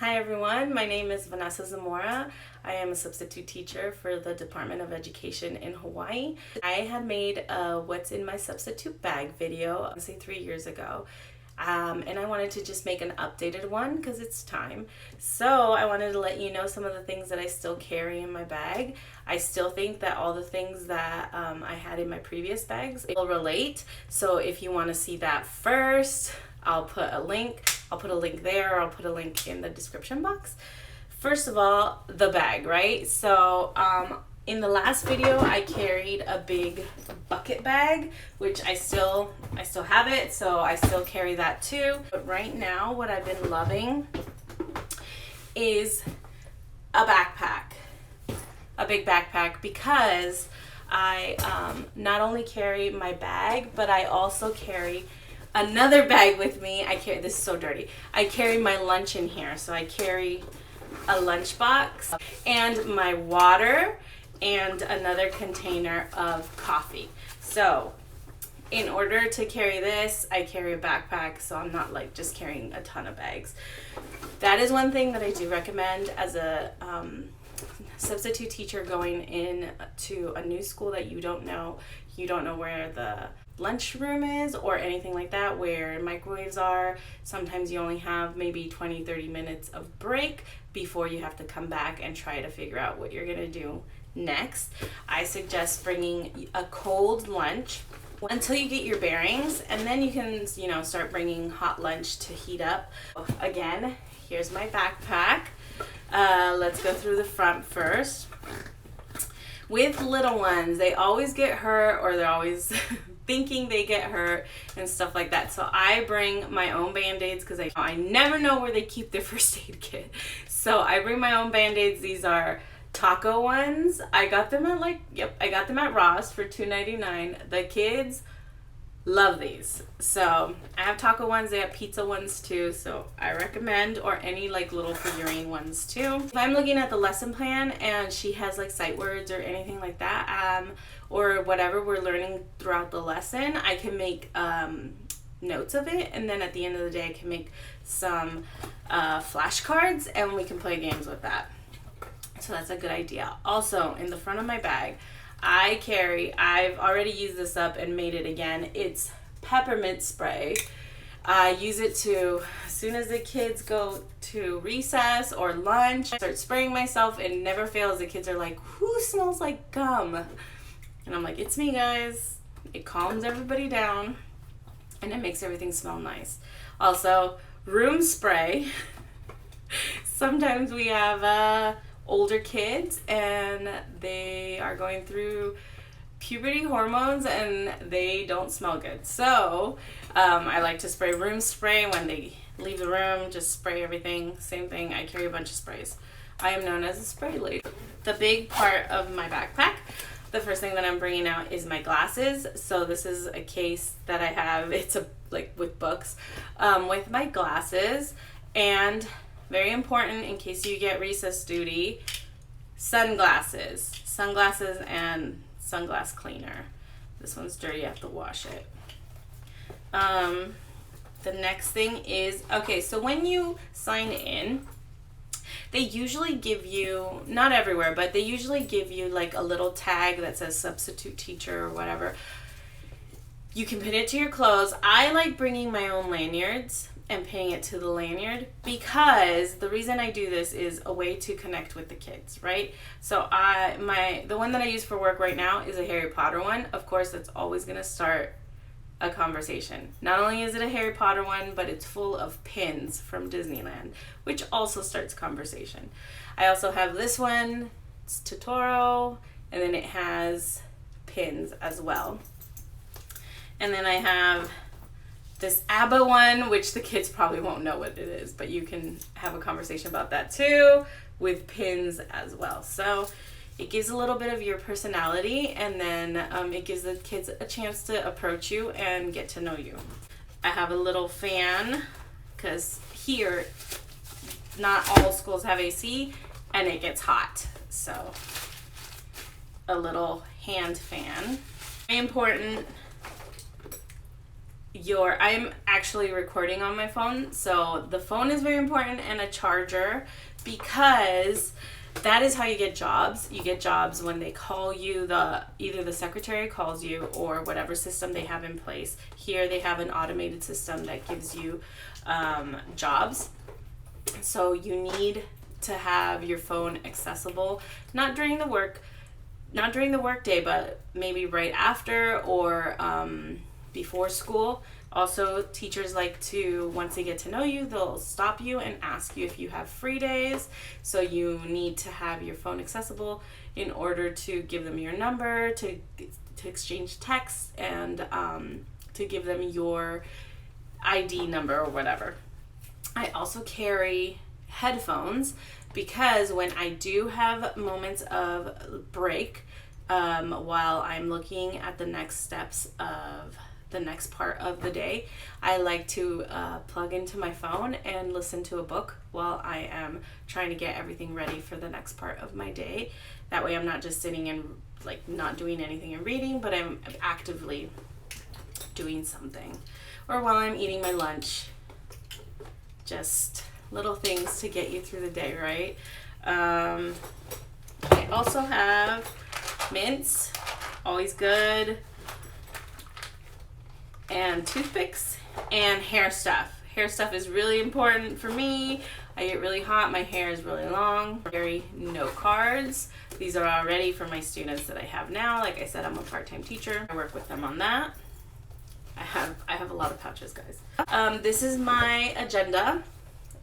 Hi everyone, my name is Vanessa Zamora. I am a substitute teacher for the Department of Education in Hawaii. I had made a What's in My Substitute Bag video, say 3 years ago. And I wanted to just make an updated one because it's time. So I wanted to let you know some of the things that I still carry in my bag. I still think that all the things that I had in my previous bags will relate. So if you want to see that first, I'll put a link. I'll put a link there, or I'll put a link in the description box. First of all, the bag, right? So in the last video, I carried a big bucket bag, which I still have it, so I still carry that too. But right now, what I've been loving is a backpack, a big backpack, because I not only carry my bag, but I also carry another bag with me. This is so dirty. I carry my lunch in here. So I carry a lunch box and my water and another container of coffee. So in order to carry this, I carry a backpack, so I'm not like just carrying a ton of bags. That is one thing that I do recommend as a substitute teacher going in to a new school that you don't know where the lunchroom is or anything like that, where microwaves are. Sometimes you only have maybe 20-30 minutes of break before you have to come back and try to figure out what you're gonna do next. I suggest bringing a cold lunch until you get your bearings, and then you can start bringing hot lunch to heat up. Again, here's my backpack. Let's go through the front first. With little ones, they always get hurt, or they're always thinking they get hurt and stuff like that. So I bring my own Band-Aids because I never know where they keep their first aid kit. So I bring my own Band-Aids. These are taco ones. I got them at Ross for $2.99. The kids love these. So I have taco ones. They have pizza ones too. So I recommend, or any like little figurine ones too. If I'm looking at the lesson plan and she has like sight words or anything like that, or whatever we're learning throughout the lesson, I can make notes of it, and then at the end of the day I can make some flashcards and we can play games with that. So that's a good idea. Also, in the front of my bag, I've already used this up and made it again. It's peppermint spray. I use it as soon as the kids go to recess or lunch, I start spraying myself. It never fails. The kids are like, who smells like gum? And I'm like, it's me, guys. It calms everybody down and it makes everything smell nice. Also, room spray. Sometimes we have older kids and they are going through puberty hormones and they don't smell good. So I like to spray room spray when they leave the room. Just spray everything. Same thing. I carry a bunch of sprays. I am known as a spray lady. The big part of my backpack, the first thing that I'm bringing out is my glasses. So this is a case that I have. It's with books, with my glasses, and very important in case you get recess duty, sunglasses and sunglass cleaner. This one's dirty, I have to wash it. The next thing is, so when you sign in, they usually give you, not everywhere, but they usually give you like a little tag that says substitute teacher or whatever. You can pin it to your clothes. I like bringing my own lanyards and pinning it to the lanyard, because the reason I do this is a way to connect with the kids, right? So the one that I use for work right now is a Harry Potter one. Of course, that's always gonna start a conversation. Not only is it a Harry Potter one, but it's full of pins from Disneyland, which also starts conversation. I also have this one, it's Totoro, and then it has pins as well. And then I have this ABBA one, which the kids probably won't know what it is, but you can have a conversation about that too, with pins as well. So it gives a little bit of your personality, and then it gives the kids a chance to approach you and get to know you. I have a little fan, because here, not all schools have AC, and it gets hot. So a little hand fan. Very important. I'm actually recording on my phone, so the phone is very important, and a charger, because that is how you get jobs. You get jobs when they call you, either the secretary calls you or whatever system they have in place. Here they have an automated system that gives you jobs. So you need to have your phone accessible, not during the work day, but maybe right after or before school. Also, teachers like to, once they get to know you, they'll stop you and ask you if you have free days. So you need to have your phone accessible in order to give them your number, to exchange texts, and to give them your ID number or whatever. I also carry headphones because when I do have moments of break, while I'm looking at the next steps of the next part of the day, I like to plug into my phone and listen to a book while I am trying to get everything ready for the next part of my day. That way I'm not just sitting and like not doing anything and reading, but I'm actively doing something. Or while I'm eating my lunch, just little things to get you through the day, right? I also have mints, always good, and toothpicks, and hair stuff. Hair stuff is really important for me. I get really hot, my hair is really long. Carry note cards. These are already for my students that I have now. Like I said, I'm a part-time teacher. I work with them on that. I have a lot of pouches, guys. This is my agenda.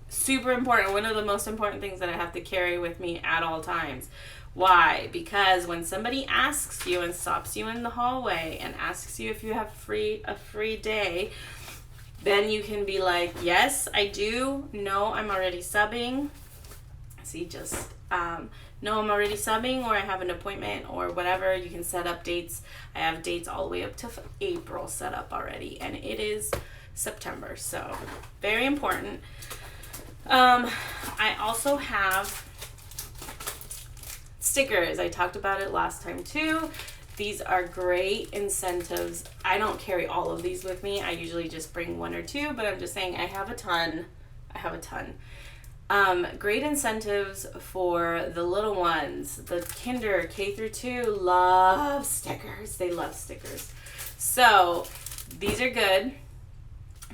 Super important. One of the most important things that I have to carry with me at all times. Why? Because when somebody asks you and stops you in the hallway and asks you if you have a free day, then you can be like, yes, I do. No, I'm already subbing. See, just no, I'm already subbing, or I have an appointment, or whatever. You can set up dates. I have dates all the way up to April set up already, and it is September, so very important. I also have stickers. I talked about it last time too. These are great incentives. I don't carry all of these with me. I usually just bring one or two, but I'm just saying I have a ton. Great incentives for the little ones. The kinder, K through 2, love stickers. They love stickers. So these are good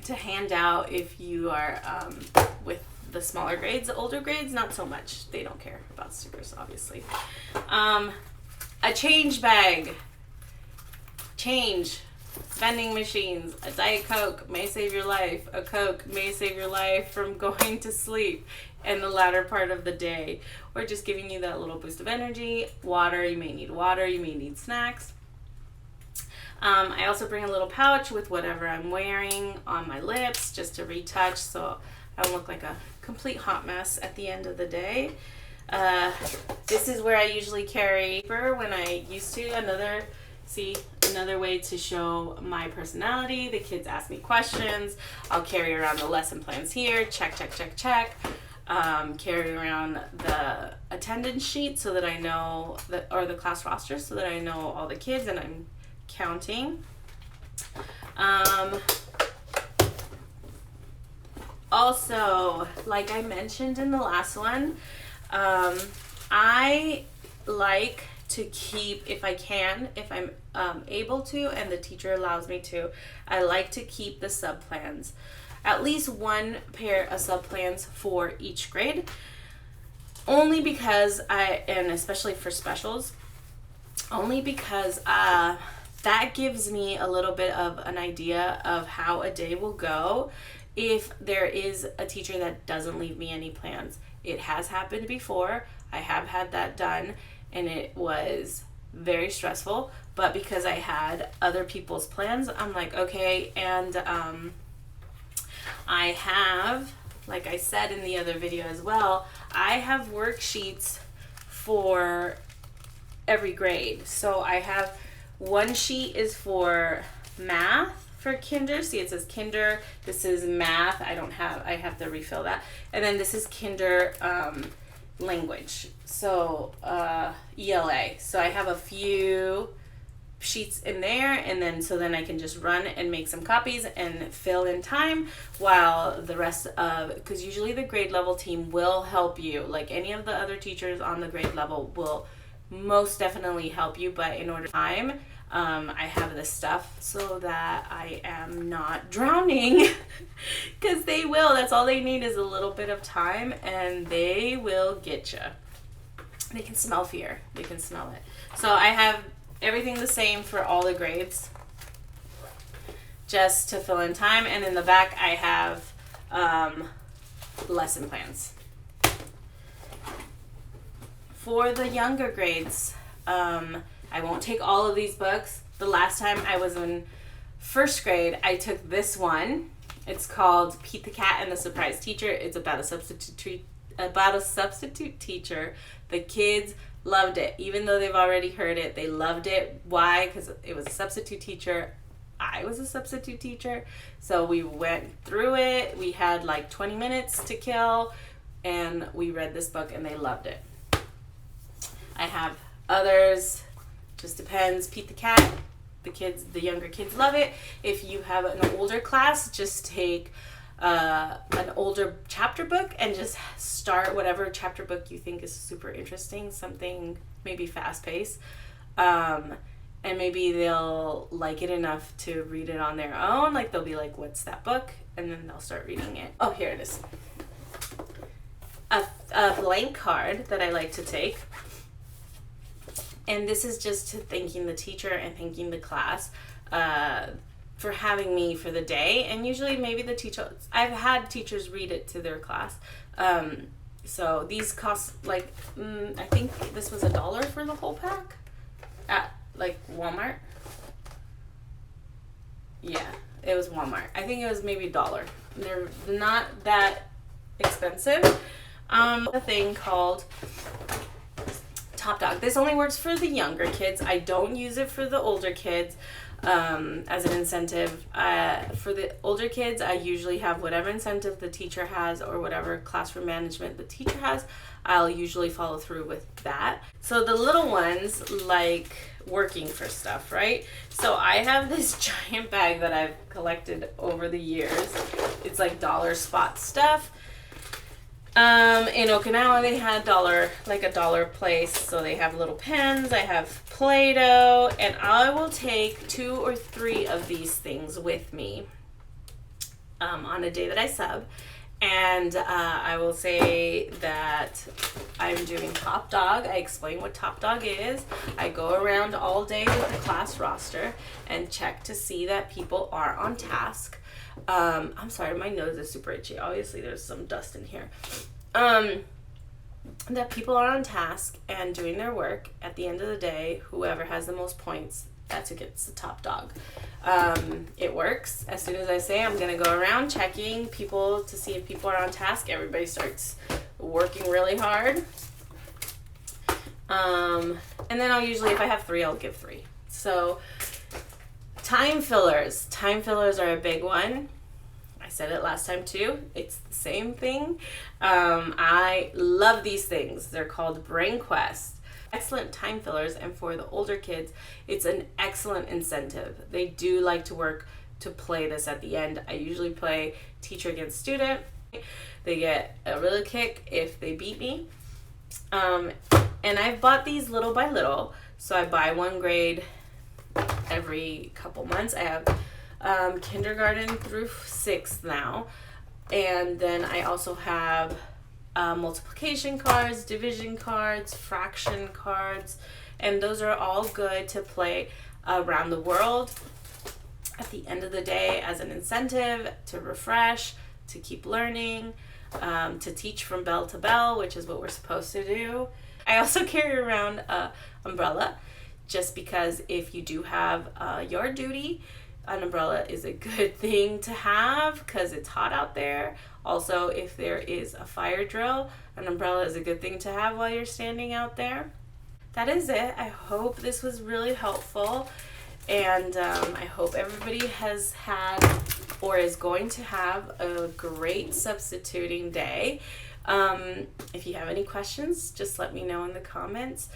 to hand out if you are with the smaller grades. The older grades, not so much. They don't care about stickers, obviously. A change bag. Change. Vending machines. A Diet Coke may save your life. A Coke may save your life from going to sleep in the latter part of the day, or just giving you that little boost of energy. Water. You may need water. You may need snacks. I also bring a little pouch with whatever I'm wearing on my lips just to retouch, so I don't look like a complete hot mess at the end of the day. This is where I usually carry paper when I used to. Another way to show my personality. The kids ask me questions. I'll carry around the lesson plans here. Check. Carry around the attendance sheet so that I know or the class roster so that I know all the kids and I'm counting. Also, like I mentioned in the last one, I like to keep, if I'm able to and the teacher allows me to, I like to keep the sub-plans. At least one pair of sub-plans for each grade. Only because and especially for specials, only because that gives me a little bit of an idea of how a day will go if there is a teacher that doesn't leave me any plans. It has happened before. I have had that done, and it was very stressful, but because I had other people's plans, I'm like, okay, and I have, like I said in the other video as well, I have worksheets for every grade. So I have one sheet is for math for kinder. See, it says kinder. This is math. I have to refill that. And then this is kinder language. So ELA. So I have a few sheets in there, and then I can just run and make some copies and fill in time, while the rest of, because usually the grade level team will help you, like any of the other teachers on the grade level will most definitely help you, but in order to time, I have this stuff so that I am not drowning, because they will. That's all they need is a little bit of time, and they will get you. They can smell fear. They can smell it. So I have everything the same for all the grades, just to fill in time. And in the back I have lesson plans. For the younger grades, I won't take all of these books. The last time I was in first grade, I took this one. It's called Pete the Cat and the Surprise Teacher. It's about a substitute teacher. The kids loved it. Even though they've already heard it, they loved it. Why? Because it was a substitute teacher. I was a substitute teacher. So we went through it. We had like 20 minutes to kill, and we read this book, and they loved it. I have others. Just depends. Pete the Cat. The younger kids love it. If you have an older class, just take an older chapter book and just start whatever chapter book you think is super interesting, something maybe fast-paced, and maybe they'll like it enough to read it on their own. Like, they'll be like, what's that book? And then they'll start reading it. Oh, here it is. A blank card that I like to take. And this is just thanking the teacher and thanking the class for having me for the day. And usually maybe the teacher, I've had teachers read it to their class. So these cost like, I think this was $1 for the whole pack at like Walmart. Yeah, it was Walmart. I think it was maybe $1. They're not that expensive. A thing called Top Dog. This only works for the younger kids. I don't use it for the older kids as an incentive. For the older kids, I usually have whatever incentive the teacher has or whatever classroom management the teacher has. I'll usually follow through with that. So the little ones like working for stuff, right? So I have this giant bag that I've collected over the years. It's like dollar spot stuff. In Okinawa, they had a dollar place, so they have little pens. I have Play-Doh, and I will take 2 or 3 of these things with me on a day that I sub. And I will say that I'm doing Top Dog. I explain what Top Dog is. I go around all day with the class roster and check to see that people are on task. I'm sorry, my nose is super itchy. Obviously, there's some dust in here. That people are on task and doing their work. At the end of the day, whoever has the most points, that's who gets the Top Dog. It works. As soon as I say I'm going to go around checking people to see if people are on task, everybody starts working really hard. And then I'll usually, if I have 3, I'll give 3. So time fillers. Time fillers are a big one. I said it last time too. It's the same thing. I love these things. They're called Brain Quest. Excellent time fillers, and for the older kids, it's an excellent incentive. They do like to work to play this at the end. I usually play teacher against student. They get a real kick if they beat me. And I've bought these little by little. So I buy one grade every couple months. I have kindergarten through 6th now. And then I also have multiplication cards, division cards, fraction cards. And those are all good to play around the world at the end of the day as an incentive to refresh, to keep learning, to teach from bell to bell, which is what we're supposed to do. I also carry around an umbrella, just because if you do have yard duty, an umbrella is a good thing to have because it's hot out there. Also, if there is a fire drill, an umbrella is a good thing to have while you're standing out there. That is it. I hope this was really helpful, and I hope everybody has had or is going to have a great substituting day. If you have any questions, just let me know in the comments.